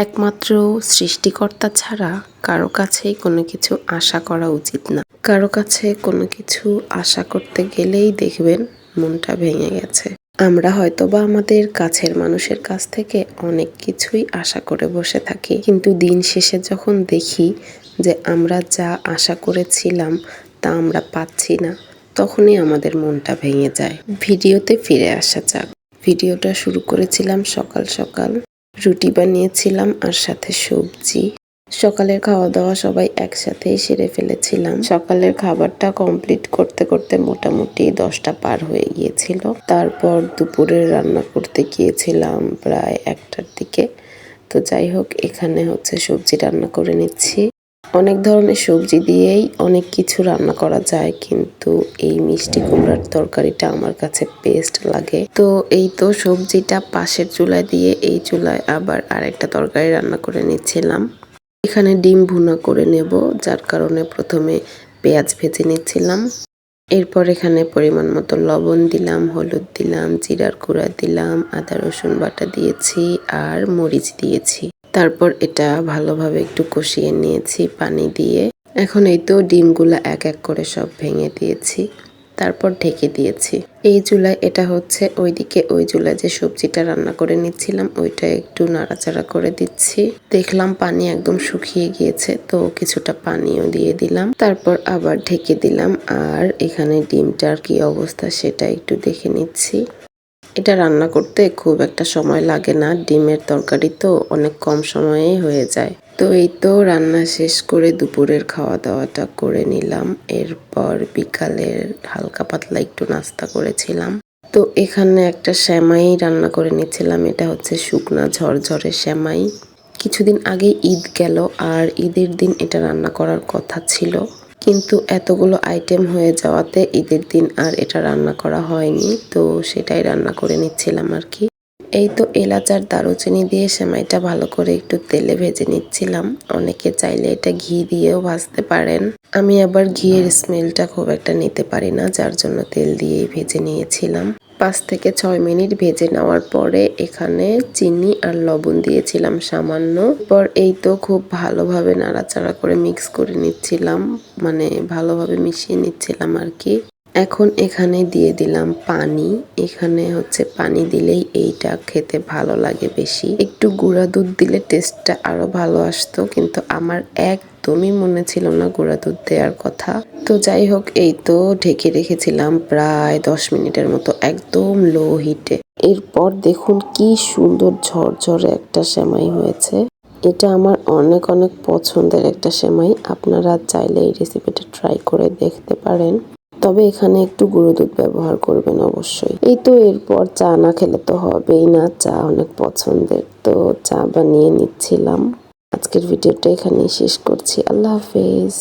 একমাত্র সৃষ্টিকর্তা ছাড়া কারো কাছেই কোনো কিছু আশা করা উচিত না। কারো কাছে কোনো কিছু আশা করতে গেলেই দেখবেন মনটা ভেঙে গেছে। আমরা হয়তোবা আমাদের কাছের মানুষের কাছ থেকে অনেক কিছুই আশা করে বসে থাকি, কিন্তু দিন শেষে যখন দেখি যে আমরা যা আশা করেছিলাম তা আমরা পাচ্ছি না, তখনই আমাদের মনটা ভেঙে যায়। ভিডিওতে ফিরে আসা যাক। ভিডিওটা শুরু করেছিলাম সকাল সকাল। রুটি বানিয়েছিলাম আর সাথে সবজি। সকালের খাওয়া দাওয়া সবাই একসাথেই সেরে ফেলেছিলাম। সকালের খাবারটা কমপ্লিট করতে করতে মোটামুটি 10টা পার হয়ে গিয়েছিল। তারপর দুপুরের রান্না করতে গিয়েছিলাম প্রায় 1টার দিকে। তো যাই হোক, এখানে সবজি রান্না করে নিচ্ছি। অনেক ধরনের সবজি দিয়েই অনেক কিছু রান্না করা যায়, কিন্তু এই মিষ্টি কুমড়ার তরকারিটা আমার কাছে বেস্ট লাগে। তো এই তো সবজিটা পাশের চুলায় দিয়ে এই চুলায় আবার আরেকটা তরকারি রান্না করে নিচ্ছিলাম। এখানে ডিম ভুনা করে নেব, যার কারণে প্রথমে পেঁয়াজ ভেজে নিচ্ছিলাম। এরপর এখানে পরিমাণ মতো লবণ দিলাম, হলুদ দিলাম, জিরার গুঁড়া দিলাম, আদা রসুন বাটা দিয়েছি আর মরিচ দিয়েছি। তারপর এটা ভালোভাবে একটু কষিয়ে নিয়েছি পানি দিয়ে। এখন এই তো ডিমগুলা এক এক করে সব ভেঙে দিয়েছি, তারপর ঢেকে দিয়েছি। এই চুলায় এটা ওইদিকে ওই চুলায় যে সবজিটা রান্না করে নিচ্ছিলাম ওইটা একটু নাড়াচাড়া করে দিচ্ছি। দেখলাম পানি একদম শুকিয়ে গিয়েছে, তো কিছুটা পানিও দিয়ে দিলাম। তারপর আবার ঢেকে দিলাম। আর এখানে ডিমটার কি অবস্থা সেটা একটু দেখে নিচ্ছি। এটা রান্না করতে খুব একটা সময় লাগে না, ডিমের তরকারি তো অনেক কম সময়েই হয়ে যায়। তো এই তো রান্না শেষ করে দুপুরের খাওয়া দাওয়াটা করে নিলাম। এরপর বিকালের হালকা পাতলা একটু নাস্তা করেছিলাম। তো এখানে একটা সেমাই রান্না করে নিচ্ছিলাম। এটা শুকনা ঝরঝরে সেমাই। কিছুদিন আগে ঈদ গেল, আর ঈদের দিন এটা রান্না করার কথা ছিল, কিন্তু এতগুলো আইটেম হয়ে যাওয়াতে ঈদের দিন আর এটা রান্না করা হয়নি। তো সেটাই রান্না করে নিচ্ছিলাম আর কি। এই তো এলাচ আর দারুচিনি দিয়ে সেমাইটা ভালো করে একটু তেলে ভেজে নিচ্ছিলাম। অনেকে চাইলে এটা ঘি দিয়েও ভাজতে পারেন। আমি আবার ঘিয়ের স্মেলটা খুব একটা নিতে পারি না, যার জন্য তেল দিয়েই ভেজে নিয়েছিলাম। 5 থেকে 6 মিনিট ভেজে নেওয়ার পরে এখানে চিনি আর লবণ দিয়েছিলাম সামান্য। পর এই তো খুব ভালোভাবে নাড়াচাড়া করে মিক্স করে নিচ্ছিলাম, মানে ভালোভাবে মিশিয়ে নিচ্ছিলাম আর কি। এখন এখানে দিয়ে দিলাম পানি। এখানে পানি দিলেই এইটা খেতে ভালো লাগে বেশি। একটু গুঁড়া দুধ দিলে টেস্টটা আরো ভালো আসতো, কিন্তু আমার একদমই মনে ছিল না গুঁড়া দুধ দেওয়ার কথা। তো যাই হোক, এই তো ঢেকে রেখেছিলাম প্রায় 10 মিনিটের মতো একদম লো হিটে। এরপর দেখুন কি সুন্দর ঝরঝরে একটা সেমাই হয়েছে। এটা আমার অনেক অনেক পছন্দের একটা সেমাই। আপনারা চাইলে এই রেসিপিটা ট্রাই করে দেখতে পারেন, তবে এখানে একটু গুঁড়ো দুধ ব্যবহার করবেন অবশ্যই। এই তো এরপর চা না খেলে তো হবেই না, চা অনেক পছন্দের, তো চা বানিয়ে নিচ্ছিলাম। আজকের ভিডিওটা এখানেই শেষ করছি। আল্লাহ হাফেজ।